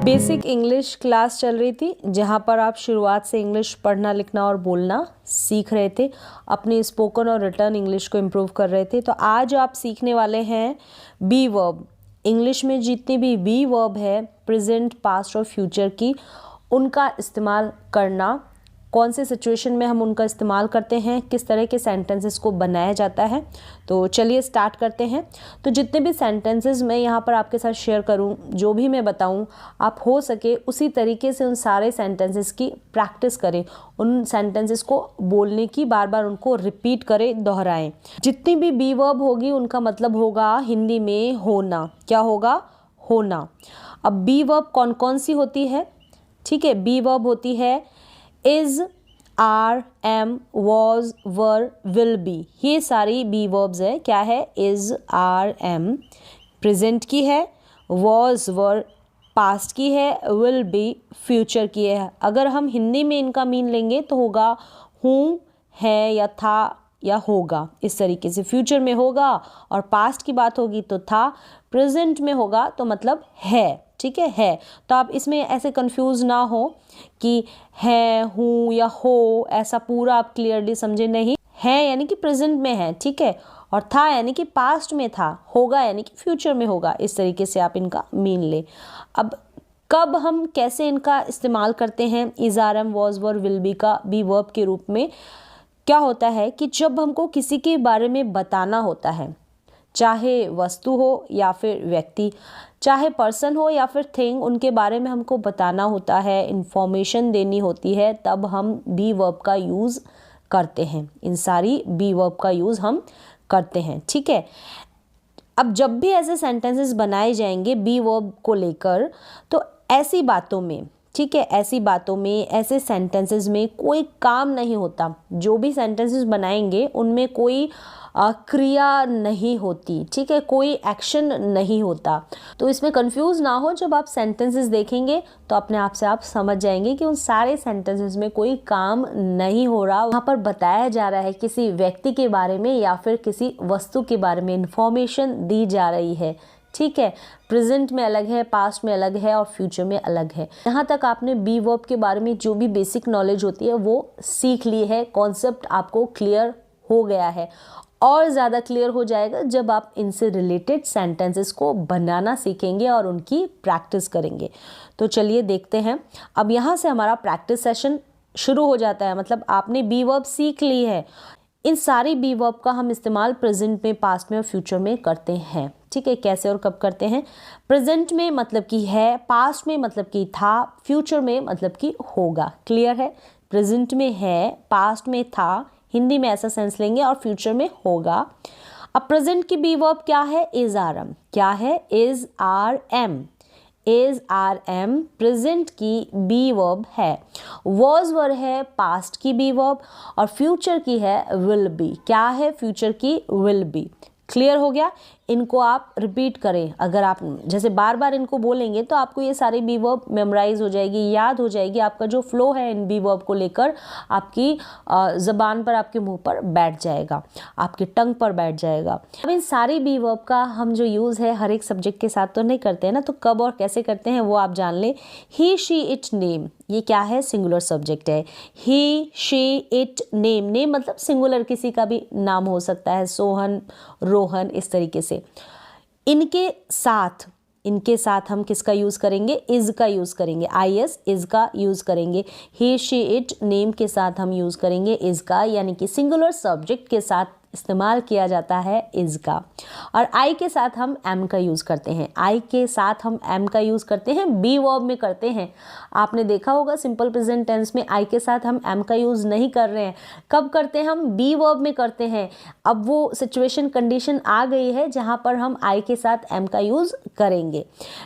Basic English class चल रही थी जहाँ पर आप शुरुआत से इंग्लिश पढ़ना लिखना और बोलना सीख रहे थे, अपनी स्पोकन और रिटर्न इंग्लिश को इम्प्रूव कर रहे थे। तो आज आप सीखने वाले हैं बी वर्ब। इंग्लिश में जितनी भी बी वर्ब है प्रेजेंट, पास्ट और फ्यूचर की, उनका इस्तेमाल करना, कौन से सिचुएशन में हम उनका इस्तेमाल करते हैं, किस तरह के सेंटेंसेस को बनाया जाता है। तो चलिए स्टार्ट करते हैं। तो जितने भी सेंटेंसेस मैं यहाँ पर आपके साथ शेयर करूँ, जो भी मैं बताऊँ, आप हो सके उसी तरीके से उन सारे सेंटेंसेस की प्रैक्टिस करें, उन सेंटेंसेस को बोलने की, बार बार उनको रिपीट करें, दोहराएं। जितनी भी बी वर्ब होगी उनका मतलब होगा हिंदी में होना। क्या होगा? होना। अब बी वर्ब कौन कौन सी होती है? ठीक है, बी वर्ब होती है is, are, am, was, were, will be. ये सारी बी वर्ब्स है। क्या है? इज, आर, एम प्रेजेंट की है, वॉज, वर पास्ट की है, विल बी फ्यूचर की है। अगर हम हिंदी में इनका मीन लेंगे तो होगा हूँ, है या था या होगा, इस तरीके से। फ्यूचर में होगा और पास्ट की बात होगी तो था, प्रेजेंट में होगा तो मतलब है। ठीक है। तो आप इसमें ऐसे कंफ्यूज ना हो कि है, हूँ या हो, ऐसा पूरा आप क्लियरली समझे नहीं। है यानी कि प्रेजेंट में है, ठीक है, और था यानी कि पास्ट में था, होगा यानी कि फ्यूचर में होगा। इस तरीके से आप इनका मीन ले। अब कब हम कैसे इनका इस्तेमाल करते हैं is, are, am, was, were, will be का बी वर्ब के रूप में? क्या होता है कि जब हमको किसी के बारे में बताना होता है, चाहे वस्तु हो या फिर व्यक्ति, चाहे पर्सन हो या फिर थिंग, उनके बारे में हमको बताना होता है, इंफॉर्मेशन देनी होती है, तब हम बी वर्ब का यूज़ करते हैं। इन सारी बी वर्ब का यूज़ हम करते हैं। ठीक है। अब जब भी ऐसे सेंटेंसेस बनाए जाएंगे बी वर्ब को लेकर, तो ऐसी बातों में, ठीक है, ऐसी बातों में, ऐसे सेंटेंसेस में कोई काम नहीं होता। जो भी सेंटेंसेस बनाएंगे उनमें कोई क्रिया नहीं होती, ठीक है, कोई एक्शन नहीं होता। तो इसमें कंफ्यूज ना हो, जब आप सेंटेंसेस देखेंगे तो अपने आप से आप समझ जाएंगे कि उन सारे सेंटेंसेस में कोई काम नहीं हो रहा। वहाँ पर बताया जा रहा है किसी व्यक्ति के बारे में या फिर किसी वस्तु के बारे में, इंफॉर्मेशन दी जा रही है। ठीक है। प्रेजेंट में अलग है, पास्ट में अलग है और फ्यूचर में अलग है। यहाँ तक आपने बी वर्ब के बारे में जो भी बेसिक नॉलेज होती है वो सीख ली है, कॉन्सेप्ट आपको क्लियर हो गया है। और ज़्यादा क्लियर हो जाएगा जब आप इनसे रिलेटेड सेंटेंसेस को बनाना सीखेंगे और उनकी प्रैक्टिस करेंगे। तो चलिए देखते हैं। अब यहाँ से हमारा प्रैक्टिस सेशन शुरू हो जाता है। मतलब आपने बी वर्ब सीख ली है। इन सारी बी वर्ब का हम इस्तेमाल प्रेजेंट में, पास्ट में और फ्यूचर में करते हैं। ठीक है। कैसे और कब करते हैं? प्रेजेंट में मतलब कि है, पास्ट में मतलब कि था, फ्यूचर में मतलब कि होगा। क्लियर है? प्रेजेंट में है, पास्ट में था, हिंदी में ऐसा सेंस लेंगे, और फ्यूचर में होगा। अब प्रेजेंट की बी वर्ब क्या है? Is, are, am. क्या है? Is, are, am. Is, are, am present की बी वर्ब है। वॉज, वर है पास्ट की बी वर्ब, और फ्यूचर की है विल बी। क्या है? फ्यूचर की विल बी। क्लियर हो गया? इनको आप रिपीट करें। अगर आप जैसे बार बार इनको बोलेंगे तो आपको ये सारी बी वर्ब मेमोराइज हो जाएगी, याद हो जाएगी। आपका जो फ्लो है इन बी वर्ब को लेकर आपकी ज़बान पर, आपके मुंह पर बैठ जाएगा, आपके टंग पर बैठ जाएगा। अब इन सारी बी वर्ब का हम जो यूज़ है हर एक सब्जेक्ट के साथ तो नहीं करते हैं ना, तो कब और कैसे करते हैं वो आप जान लें। ही, शी, इट, नेम, ये क्या है? सिंगुलर सब्जेक्ट है। ही, शी, इट, नेम। नेम मतलब सिंगुलर किसी का भी नाम हो सकता है, सोहन, रोहन, इस तरीके से। इनके साथ हम किसका यूज़ करेंगे? इज़ का यूज़ करेंगे। IS, इज़ का यूज़ करेंगे। ही, शी, इट, नेम के साथ हम यूज़ करेंगे इज़ का, यानी कि सिंगुलर सब्जेक्ट के साथ इस्तेमाल किया जाता है इज़ का। और आई के साथ हम एम का यूज़ करते हैं। आई के साथ हम एम का यूज़ करते हैं, बी वर्ब में करते हैं। आपने देखा होगा सिंपल प्रेजेंट टेंस में आई के साथ हम एम का यूज़ नहीं कर रहे हैं। कब करते हैं? हम बी वर्ब में करते हैं। अब वो सिचुएशन, कंडीशन आ गई है जहाँ पर हम आई के साथ एम का यूज़ करेंगे।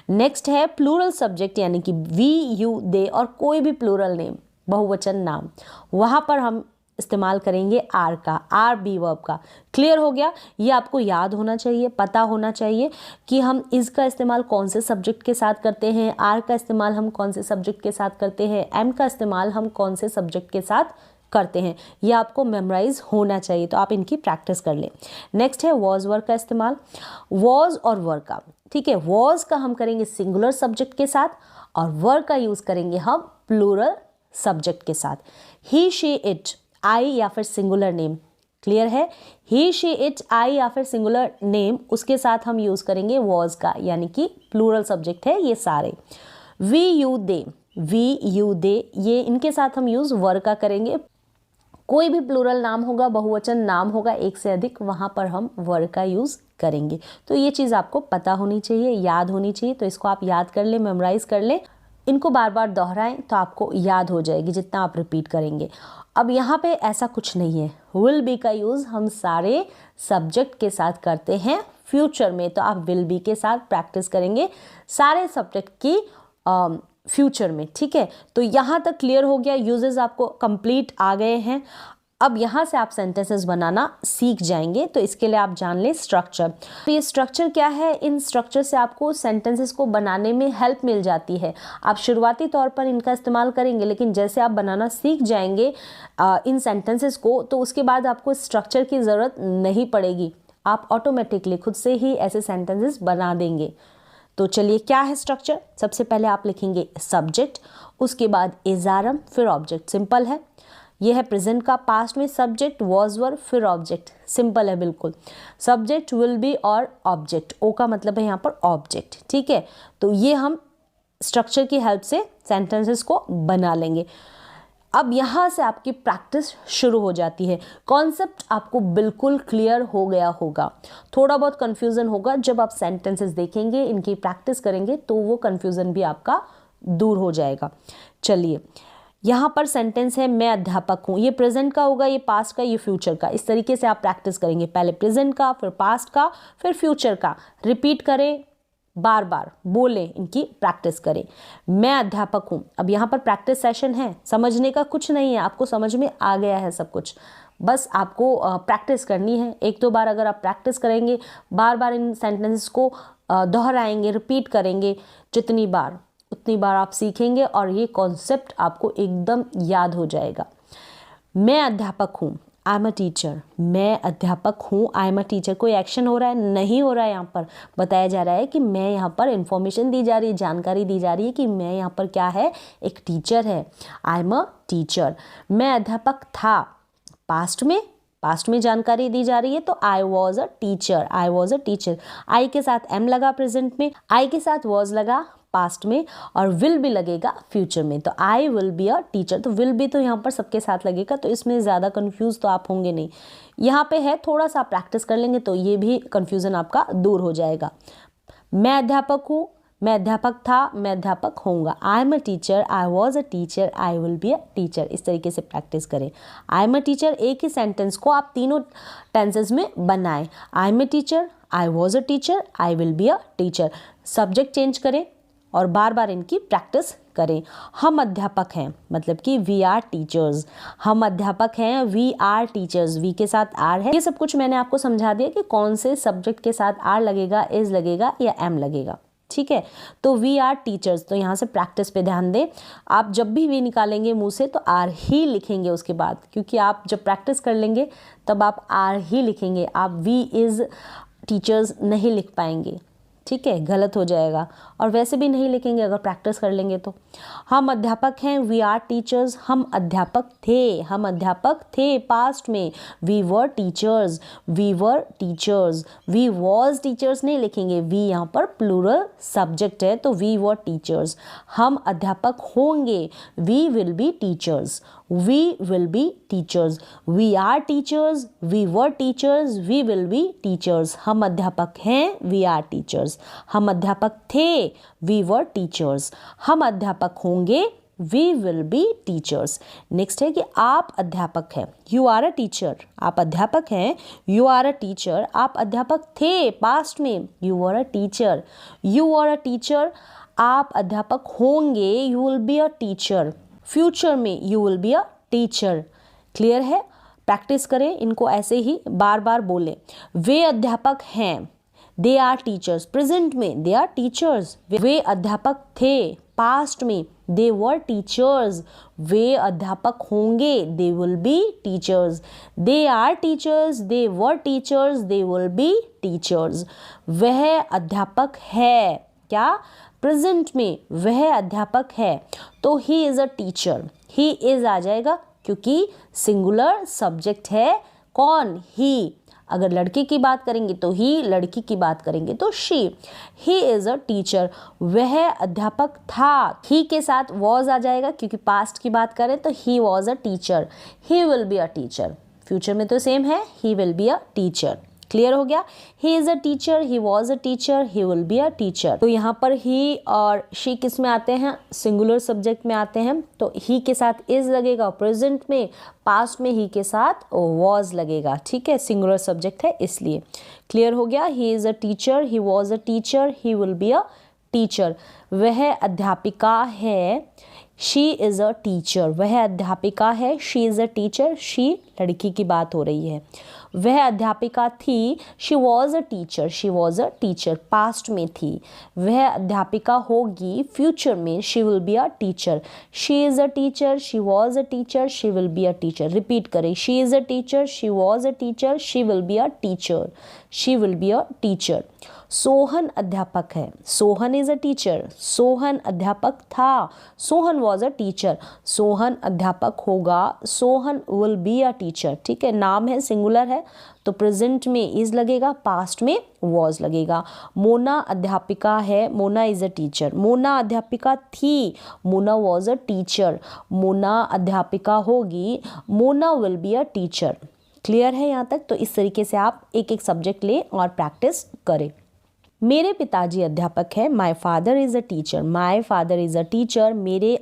नेक्स्ट है प्लूरल सब्जेक्ट, यानी कि वी, यू, दे और कोई भी प्लूरल नेम, बहुवचन नाम, वहाँ पर हम इस्तेमाल करेंगे आर का, आर बी वर्ब का। क्लियर हो गया? ये आपको याद होना चाहिए, पता होना चाहिए कि हम इज़ का इस्तेमाल कौन से सब्जेक्ट के साथ करते हैं, आर का इस्तेमाल हम कौन से सब्जेक्ट के साथ करते हैं, एम का इस्तेमाल हम कौन से सब्जेक्ट के साथ करते हैं, ये आपको मेमोराइज होना चाहिए, तो आप इनकी प्रैक्टिस कर लें। नेक्स्ट है वॉज वर्क का इस्तेमाल। वॉज और वर्क का, ठीक है, वॉज का हम करेंगे सिंगुलर सब्जेक्ट के साथ और वर्क का यूज़ करेंगे हम प्लूरल सब्जेक्ट के साथ। ही शी इट, आई या फिर सिंगुलर नेम, क्लियर है, ही शी इट आई या फिर सिंगुलर नेम, उसके साथ हम यूज़ करेंगे वॉज का, यानी कि प्लूरल सब्जेक्ट है ये सारे। We you they, we you they, ये इनके साथ हम यूज़ वर्क का करेंगे। कोई भी प्लूरल नाम होगा, बहुवचन नाम होगा एक से अधिक, वहाँ पर हम वर्क का यूज़ करेंगे। तो ये चीज़ आपको पता होनी चाहिए, याद होनी चाहिए, तो इसको आप याद कर लें, मेमोराइज कर लें, इनको बार बार दोहराएं तो आपको याद हो जाएगी जितना आप रिपीट करेंगे। अब यहाँ पे ऐसा कुछ नहीं है, विल बी का यूज़ हम सारे सब्जेक्ट के साथ करते हैं फ्यूचर में, तो आप विल बी के साथ प्रैक्टिस करेंगे सारे सब्जेक्ट की फ्यूचर में, ठीक है। तो यहाँ तक क्लियर हो गया, यूजेस आपको कंप्लीट आ गए हैं। अब यहाँ से आप सेंटेंसेस बनाना सीख जाएंगे, तो इसके लिए आप जान लें स्ट्रक्चर। तो ये स्ट्रक्चर क्या है, इन स्ट्रक्चर से आपको सेंटेंसेस को बनाने में हेल्प मिल जाती है। आप शुरुआती तौर पर इनका इस्तेमाल करेंगे, लेकिन जैसे आप बनाना सीख जाएंगे इन सेंटेंसेस को, तो उसके बाद आपको स्ट्रक्चर की ज़रूरत नहीं पड़ेगी, आप ऑटोमेटिकली खुद से ही ऐसे सेंटेंसेस बना देंगे। तो चलिए, क्या है स्ट्रक्चर। सबसे पहले आप लिखेंगे सब्जेक्ट, उसके बाद इज़ारम, फिर ऑब्जेक्ट, सिंपल है। यह है प्रेजेंट का, पास्ट में सब्जेक्ट वॉज वर फिर ऑब्जेक्ट, सिंपल है बिल्कुल। सब्जेक्ट विल बी और ऑब्जेक्ट, ओ का मतलब है यहाँ पर ऑब्जेक्ट, ठीक है। तो ये हम स्ट्रक्चर की हेल्प से सेंटेंसेस को बना लेंगे। अब यहाँ से आपकी प्रैक्टिस शुरू हो जाती है। कॉन्सेप्ट आपको बिल्कुल क्लियर हो गया होगा, थोड़ा बहुत कन्फ्यूज़न होगा जब आप सेंटेंसेस देखेंगे, इनकी प्रैक्टिस करेंगे, तो वो कन्फ्यूज़न भी आपका दूर हो जाएगा। चलिए, यहाँ पर सेंटेंस है मैं अध्यापक हूँ, ये प्रेजेंट का होगा, ये पास्ट का, ये फ्यूचर का। इस तरीके से आप प्रैक्टिस करेंगे, पहले प्रेजेंट का, फिर पास्ट का, फिर फ्यूचर का, रिपीट करें, बार बार बोलें, इनकी प्रैक्टिस करें। मैं अध्यापक हूँ, अब यहाँ पर प्रैक्टिस सेशन है, समझने का कुछ नहीं है, आपको समझ में आ गया है सब कुछ, बस आपको प्रैक्टिस करनी है। एक दो बार अगर आप प्रैक्टिस करेंगे, बार बार इन सेंटेंसेस को दोहराएंगे, रिपीट करेंगे, जितनी बार उतनी बार आप सीखेंगे और ये कॉन्सेप्ट आपको एकदम याद हो जाएगा। मैं अध्यापक हूँ, आई एम अ टीचर, मैं अध्यापक हूँ, आई एम अ टीचर। कोई एक्शन हो रहा है? नहीं हो रहा है। यहाँ पर बताया जा रहा है कि मैं, यहाँ पर इंफॉर्मेशन दी जा रही है, जानकारी दी जा रही है कि मैं यहाँ पर क्या है, एक टीचर है, आई एम अ टीचर। मैं अध्यापक था, पास्ट में जानकारी दी जा रही है, तो I was a teacher, I was a teacher. I के साथ एम लगा प्रेजेंट में, आई के साथ वॉज लगा पास्ट में, और विल भी लगेगा फ्यूचर में, तो I will be a teacher. तो विल भी तो यहाँ पर सबके साथ लगेगा, तो इसमें ज़्यादा कंफ्यूज तो आप होंगे नहीं। यहाँ पे है, थोड़ा सा प्रैक्टिस कर लेंगे तो ये भी कंफ्यूजन आपका दूर हो जाएगा। मैं अध्यापक हूँ, मैं अध्यापक था, मैं अध्यापक होऊंगा। I am a teacher, I was a teacher, I will be a teacher. इस तरीके से प्रैक्टिस करें। आई एम अ टीचर, एक ही सेंटेंस को आप तीनों टेंसेस में बनाएं। I am a teacher, I was a teacher, I will be a teacher. Subject change करें और बार बार इनकी प्रैक्टिस करें। हम अध्यापक हैं, मतलब कि वी आर टीचर्स। हम अध्यापक हैं, वी आर टीचर्स, वी के साथ आर है। ये सब कुछ मैंने आपको समझा दिया कि कौन से सब्जेक्ट के साथ आर लगेगा, इज लगेगा या एम लगेगा, ठीक है। तो वी आर टीचर्स, तो यहाँ से प्रैक्टिस पे ध्यान दें। आप जब भी वी निकालेंगे मुंह से तो आर ही लिखेंगे उसके बाद, क्योंकि आप जब प्रैक्टिस कर लेंगे तब आप आर ही लिखेंगे, आप वी इज़ टीचर्स नहीं लिख पाएंगे, ठीक है, गलत हो जाएगा। और वैसे भी नहीं लिखेंगे अगर प्रैक्टिस कर लेंगे तो। हम अध्यापक हैं, वी आर टीचर्स। हम अध्यापक थे, हम अध्यापक थे पास्ट में, we were teachers, we were teachers. We was teachers नहीं लिखेंगे, वी यहाँ पर प्लूरल सब्जेक्ट है, तो वी वर टीचर्स। हम अध्यापक होंगे, we will be teachers, we will be teachers. We are teachers, we were teachers, we will be teachers. हम अध्यापक हैं, वी आर टीचर्स। हम अध्यापक थे, वी वर टीचर्स। हम अध्यापक होंगे, we will be teachers. Next है कि आप अध्यापक हैं, यू आर अ टीचर। आप अध्यापक हैं, यू आर अ टीचर। आप अध्यापक थे पास्ट में, you were a teacher, you were a teacher. आप अध्यापक होंगे, you will be a teacher. Future में you will be a teacher. Clear है? प्रैक्टिस करें, इनको ऐसे ही बार बार बोलें। वे अध्यापक हैं, दे आर टीचर्स। प्रेजेंट में दे आर टीचर्स। वे अध्यापक थे, पास्ट में दे वर टीचर्स, वे अध्यापक होंगे, they will be teachers. They are teachers, they were teachers, they will be teachers. वह अध्यापक है, क्या, प्रेजेंट में वह अध्यापक है, तो he is a teacher, he is आ जाएगा क्योंकि सिंगुलर सब्जेक्ट है, कौन, ही। अगर लड़के की बात करेंगे तो ही, लड़की की बात करेंगे तो she. He is a teacher, वह अध्यापक था, ही के साथ वॉज आ जाएगा क्योंकि पास्ट की बात करें तो he was a teacher, he will be a teacher. Future में तो सेम है, ही will be a teacher. Clear हो गया, ही is a teacher, he was a teacher, he will be a teacher. तो यहाँ पर ही और शी किस में आते हैं, सिंगुलर सब्जेक्ट में आते हैं, तो ही के साथ इज लगेगा प्रेजेंट में, पास्ट में ही के साथ वॉज लगेगा, ठीक है, सिंगुलर सब्जेक्ट है इसलिए। क्लियर हो गया, ही is a teacher, he was a teacher, he will be a teacher. वह अध्यापिका है, शी इज़ अ टीचर, वह अध्यापिका है, she is a teacher, she लड़की की बात हो रही है। वह अध्यापिका थी, she was a teacher, she was a teacher, past में थी। वह अध्यापिका होगी फ्यूचर में, she will be a teacher. She is a teacher, she was a teacher, she will be a teacher. Repeat करें, she is a teacher, she was a teacher, she will be a teacher, she will be a teacher. Sohan अध्यापक है, Sohan is a teacher, Sohan अध्यापक था, Sohan was a teacher, Sohan अध्यापक होगा, Sohan will be a teacher, ठीक है, नाम है, सिंगुलर है तो प्रेजेंट में इज लगेगा, पास्ट में वॉज लगेगा। मोना अध्यापिका है, Mona is a teacher, Mona अध्यापिका थी, Mona was a teacher, Mona अध्यापिका होगी, Mona will be a teacher. Clear है यहाँ तक? तो इस तरीके से आप एक एक सब्जेक्ट लें और प्रैक्टिस करें। मेरे पिताजी अध्यापक है, my father is a teacher, my father is a teacher, मेरे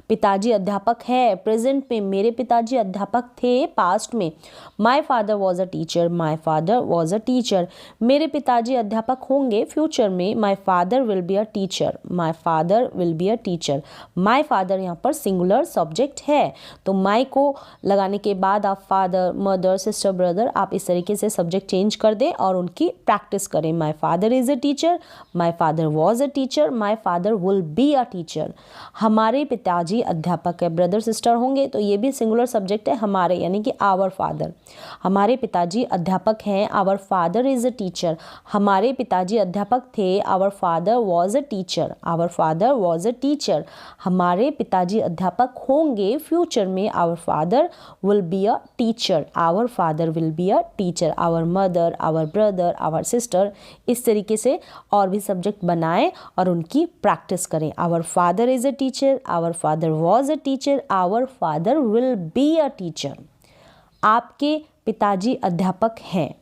पिताजी अध्यापक है, प्रेजेंट में मेरे पिताजी अध्यापक थे, पास्ट में my father was a teacher, my father was a teacher. मेरे पिताजी अध्यापक होंगे फ्यूचर में, my father will be a teacher, my father will be a teacher. My father यहाँ पर सिंगुलर सब्जेक्ट है तो माई को लगाने के बाद आप फादर, मदर, सिस्टर, ब्रदर, आप इस तरीके से सब्जेक्ट चेंज कर दें और उनकी प्रैक्टिस करें। My father is a teacher, my father was a teacher, my father will be a teacher. हमारे पिताजी अध्यापक है, ब्रदर सिस्टर होंगे तो ये भी सिंगुलर सब्जेक्ट है, हमारे यानी कि आवर फादर। हमारे पिताजी अध्यापक हैं, our father is a teacher. हमारे पिताजी अध्यापक थे, our father was a teacher, our father was a teacher. हमारे पिताजी अध्यापक होंगे फ्यूचर में, our father will be a teacher, our father will be a teacher. Our mother, our brother, our sister, इस तरीके से और भी सब्जेक्ट बनाएं और उनकी प्रैक्टिस करें। Our father is a teacher, our father was a teacher, our father will be a teacher. आपके पिताजी अध्यापक हैं,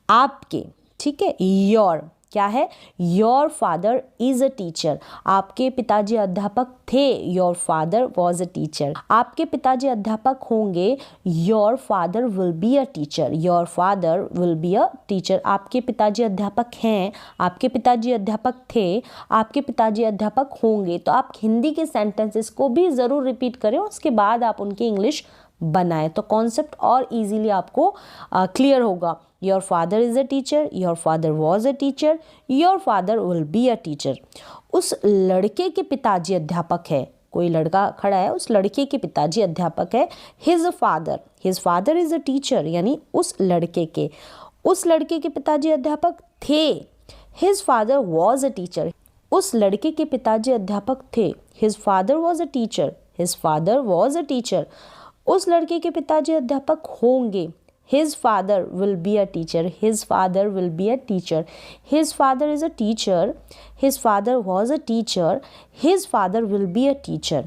आपके, ठीक है, योर क्या है, your father is a teacher. आपके पिताजी अध्यापक थे, your father was a teacher. आपके पिताजी अध्यापक होंगे, your father will be a teacher, your father will be a teacher. आपके पिताजी अध्यापक हैं, आपके पिताजी अध्यापक थे, आपके पिताजी अध्यापक होंगे। तो आप हिंदी के सेंटेंसेस को भी ज़रूर रिपीट करें, उसके बाद आप उनकी इंग्लिश बनाए तो कॉन्सेप्ट और इजीली आपको क्लियर होगा। Your father is a teacher, your father was a teacher, your father will be a teacher. उस लड़के के पिताजी अध्यापक है, कोई लड़का खड़ा है, उस लड़के के पिताजी अध्यापक है, his father is a teacher, यानी उस लड़के के पिताजी अध्यापक थे, his father was a teacher. उस लड़के के पिताजी अध्यापक थे, his father was a teacher, his father was a teacher. उस लड़के के पिताजी अध्यापक होंगे, his father will be a teacher, his father will be a teacher, his father is a teacher, his father was a teacher, his father will be a teacher।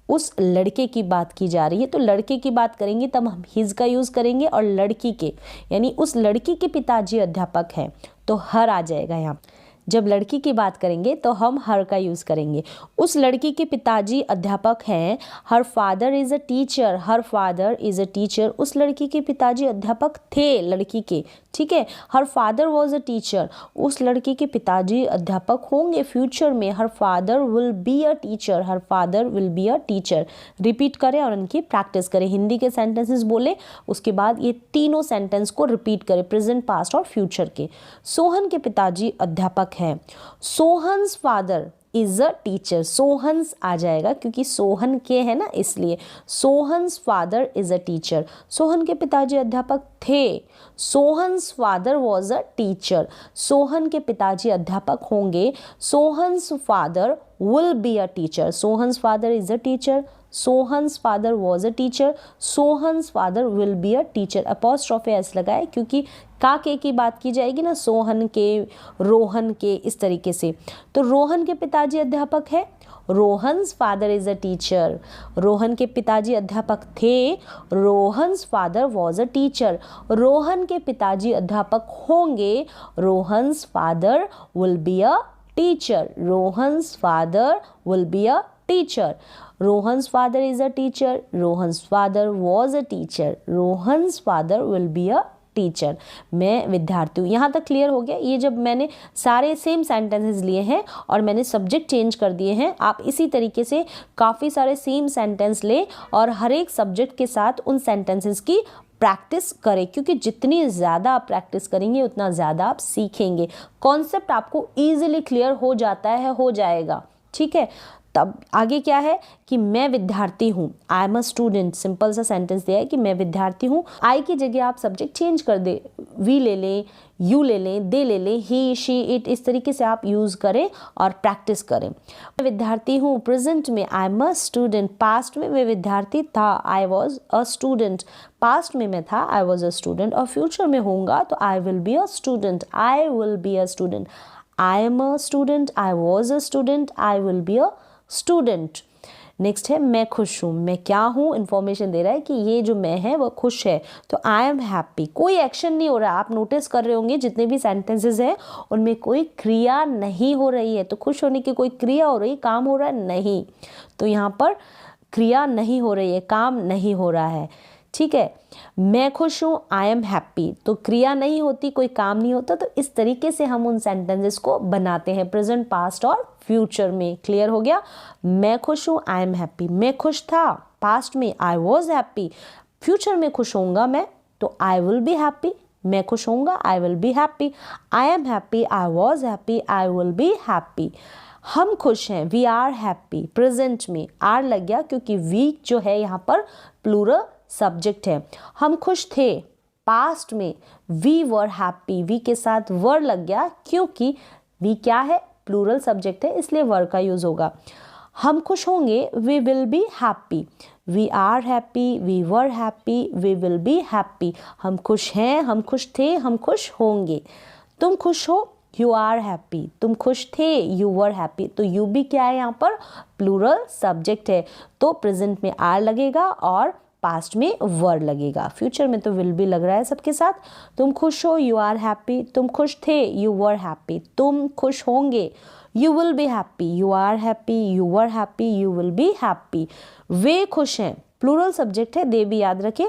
उस लड़के की बात की जा रही है तो लड़के की बात करेंगे तब हम हिज का यूज़ करेंगे, और लड़की के यानी उस लड़की के पिताजी अध्यापक हैं तो हर आ जाएगा यहाँ। जब लड़की की बात करेंगे तो हम हर का यूज़ करेंगे। उस लड़की के पिताजी अध्यापक हैं, her father is a teacher, her father is a teacher. उस लड़की के पिताजी अध्यापक थे, लड़की के, ठीक है, her father was a teacher. उस लड़की के पिताजी अध्यापक होंगे फ्यूचर में, her father will be a teacher, her father will be a teacher. Repeat करें और उनकी प्रैक्टिस करें, हिंदी के सेंटेंसेस बोले, उसके बाद ये तीनों सेंटेंस को रिपीट करें, प्रेजेंट, पास्ट और फ्यूचर के। सोहन के पिताजी अध्यापक है, Sohan's father is a teacher, Sohan's आ जाएगा क्योंकि सोहन के है ना, इसलिए Sohan's father is a teacher, Sohan के पिताजी अध्यापक थे, Sohan's father was a teacher, Sohan के पिताजी अध्यापक होंगे, Sohan's father will be a teacher, Sohan's father is a teacher, Sohan's father was a teacher, Sohan's father will be a teacher, apostrophe S लगाए क्योंकि का के की बात की जाएगी ना, सोहन के, रोहन के, इस तरीके से। तो रोहन के पिताजी अध्यापक है, Rohan's father is a teacher, Rohan के पिताजी अध्यापक थे, Rohan's father was a teacher, Rohan के पिताजी अध्यापक होंगे, Rohan's father will be a teacher, Rohan's father will be a teacher, Rohan's father is a teacher, Rohan's father was a teacher, Rohan's father will be a teacher, मैं विद्यार्थी हूँ। यहाँ तक क्लियर हो गया। ये जब मैंने सारे सेम सेंटेंसेस लिए हैं और मैंने सब्जेक्ट चेंज कर दिए हैं, आप इसी तरीके से काफ़ी सारे सेम सेंटेंस ले और हर एक सब्जेक्ट के साथ उन सेंटेंसेस की प्रैक्टिस करें, क्योंकि जितनी ज़्यादा आप प्रैक्टिस करेंगे उतना ज़्यादा आप सीखेंगे, कॉन्सेप्ट आपको ईजिली क्लियर हो जाता है, हो जाएगा। ठीक है, तब आगे क्या है कि मैं विद्यार्थी हूँ, I am a student, simple सा सेंटेंस दिया है कि मैं विद्यार्थी हूँ। आई की जगह आप सब्जेक्ट चेंज कर दे, वी ले लें, यू ले लें, दे ले लें, ही, शी, इट, इस तरीके से आप यूज़ करें और प्रैक्टिस करें। मैं विद्यार्थी हूँ, प्रेजेंट में I am a student, past में मैं विद्यार्थी था, आई वॉज अ स्टूडेंट, पास्ट में मैं था, आई वॉज अ स्टूडेंट, और फ्यूचर में होऊंगा तो I will be a student, I will be a student, I am a student, I was a student, I will be a student. Next है मैं खुश हूँ, मैं क्या हूँ, इंफॉर्मेशन दे रहा है कि ये जो मैं है वो खुश है, तो आई एम हैप्पी, कोई एक्शन नहीं हो रहा। आप नोटिस कर रहे होंगे जितने भी सेंटेंसेस हैं उनमें कोई क्रिया नहीं हो रही है, तो खुश होने की कोई क्रिया हो रही, काम हो रहा है नहीं, तो यहाँ पर क्रिया नहीं हो रही है, काम नहीं हो रहा है। ठीक है, मैं खुश हूँ, आई एम हैप्पी, तो क्रिया नहीं होती, कोई काम नहीं होता, तो इस तरीके से हम उन सेंटेंसेस को बनाते हैं प्रेजेंट, पास्ट और फ्यूचर में। क्लियर हो गया, मैं खुश हूँ, आई एम हैप्पी, मैं खुश था पास्ट में, आई वॉज हैप्पी, फ्यूचर में खुश होऊंगा मैं तो आई विल बी हैप्पी, मैं खुश होऊंगा, I will be happy, I am happy, I was happy, I will be happy. हम खुश हैं, वी आर हैप्पी, प्रेजेंट में आर लग गया क्योंकि वी जो है यहाँ पर प्लूरल सब्जेक्ट है। हम खुश थे, पास्ट में वी वर हैप्पी, वी के साथ वर लग गया क्योंकि वी क्या है, प्लूरल सब्जेक्ट है, इसलिए वर का यूज होगा। हम खुश होंगे, we will be happy, we are happy, we were happy, we will be happy. हम खुश हैं, हम खुश थे, हम खुश होंगे। तुम खुश हो, यू आर हैप्पी, तुम खुश थे, यू वर हैप्पी, तो यू भी क्या है यहाँ पर, प्लूरल सब्जेक्ट है, तो प्रेजेंट में आर लगेगा और पास्ट में वर लगेगा। फ्यूचर में तो विल भी लग रहा है सबके साथ। तुम खुश हो, यू आर हैप्पी, तुम खुश थे, यू वर हैप्पी, तुम खुश होंगे, you will be happy, you are happy, you were happy, you will be happy. वे खुश हैं, प्लूरल सब्जेक्ट है, दे भी याद रखें,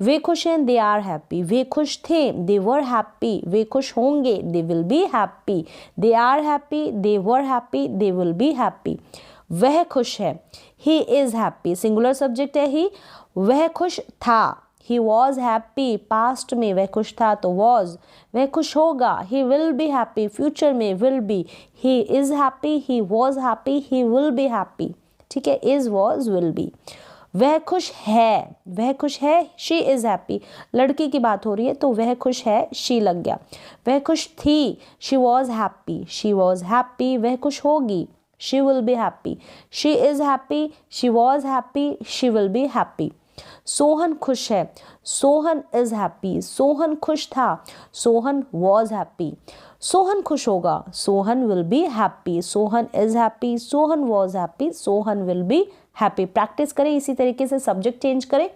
वे खुश हैं, दे आर हैप्पी, वे खुश थे, दे वर हैप्पी, वे खुश होंगे, they will be happy, they are happy, they were happy, they will be happy. वह खुश है, he is happy, singular subject है ही, वह खुश था, ही वॉज हैप्पी, पास्ट में वह खुश था तो वॉज, वह खुश होगा, he will be happy, future में will be, he is happy, he was happy, he will be happy. ठीक है, इज, वॉज, विल बी। वह खुश है, वह खुश है, शी इज हैप्पी, लड़की की बात हो रही है तो वह खुश है, शी लग गया। वह खुश थी, she was happy, she was happy, वह खुश होगी, she will be happy, she is happy, she was happy, she will be happy। Sohan खुश है, सोहन is happy, सोहन खुश था, सोहन was happy। सोहन खुश होगा, Sohan will be happy, Sohan is happy, Sohan was happy, Sohan will be happy। Practice करें इसी तरीके से, सब्जेक्ट चेंज करें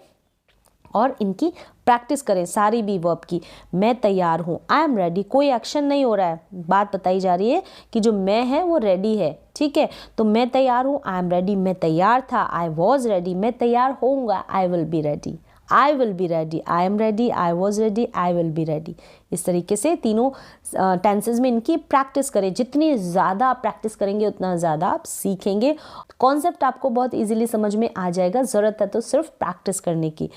और इनकी प्रैक्टिस करें सारी भी वर्ब की। मैं तैयार हूँ, आई एम रेडी, कोई एक्शन नहीं हो रहा है, बात बताई जा रही है कि जो मैं है वो रेडी है। ठीक है, तो मैं तैयार हूँ, आई एम रेडी, मैं तैयार था, आई वॉज रेडी, मैं तैयार होऊंगा, I will be ready, I will be ready, I am ready, I was ready, I will be ready. इस तरीके से तीनों टेंसेज में इनकी प्रैक्टिस करें, जितनी ज़्यादा आप प्रैक्टिस करेंगे उतना ज़्यादा आप सीखेंगे, कॉन्सेप्ट आपको बहुत ईजिली समझ में आ जाएगा। ज़रूरत है तो सिर्फ प्रैक्टिस करने की।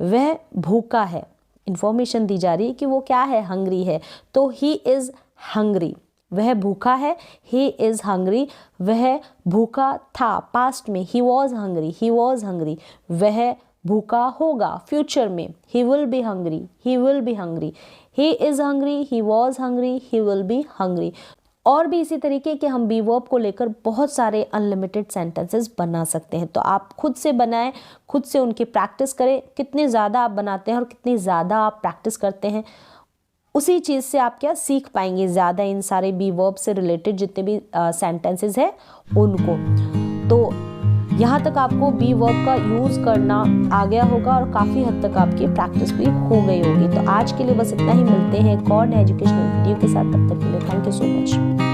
वह भूखा है, इंफॉर्मेशन दी जा रही है कि वो क्या है, हंग्री है, तो ही इज़ हंग्री। वह भूखा है, he is hungry, वह भूखा था, पास्ट में he was hungry, वह भूखा होगा फ्यूचर में, he will be hungry, he is hungry, he was hungry, he will be hungry। और भी इसी तरीके के हम बी वर्ब को लेकर बहुत सारे अनलिमिटेड सेंटेंसेस बना सकते हैं। तो आप खुद से बनाएं, खुद से उनकी प्रैक्टिस करें। कितने ज़्यादा आप बनाते हैं और कितनी ज़्यादा आप प्रैक्टिस करते हैं, उसी चीज़ से आप क्या सीख पाएंगे ज़्यादा इन सारे बी वर्ब से रिलेटेड जितने भी सेंटेंसेस हैं उनको। तो यहाँ तक आपको बी वर्ब का यूज़ करना आ गया होगा और काफ़ी हद तक आपकी प्रैक्टिस भी हो गई होगी। तो आज के लिए बस इतना ही, मिलते हैं एक और नए एजुकेशनल वीडियो के साथ। तब तक के लिए थैंक यू सो मच।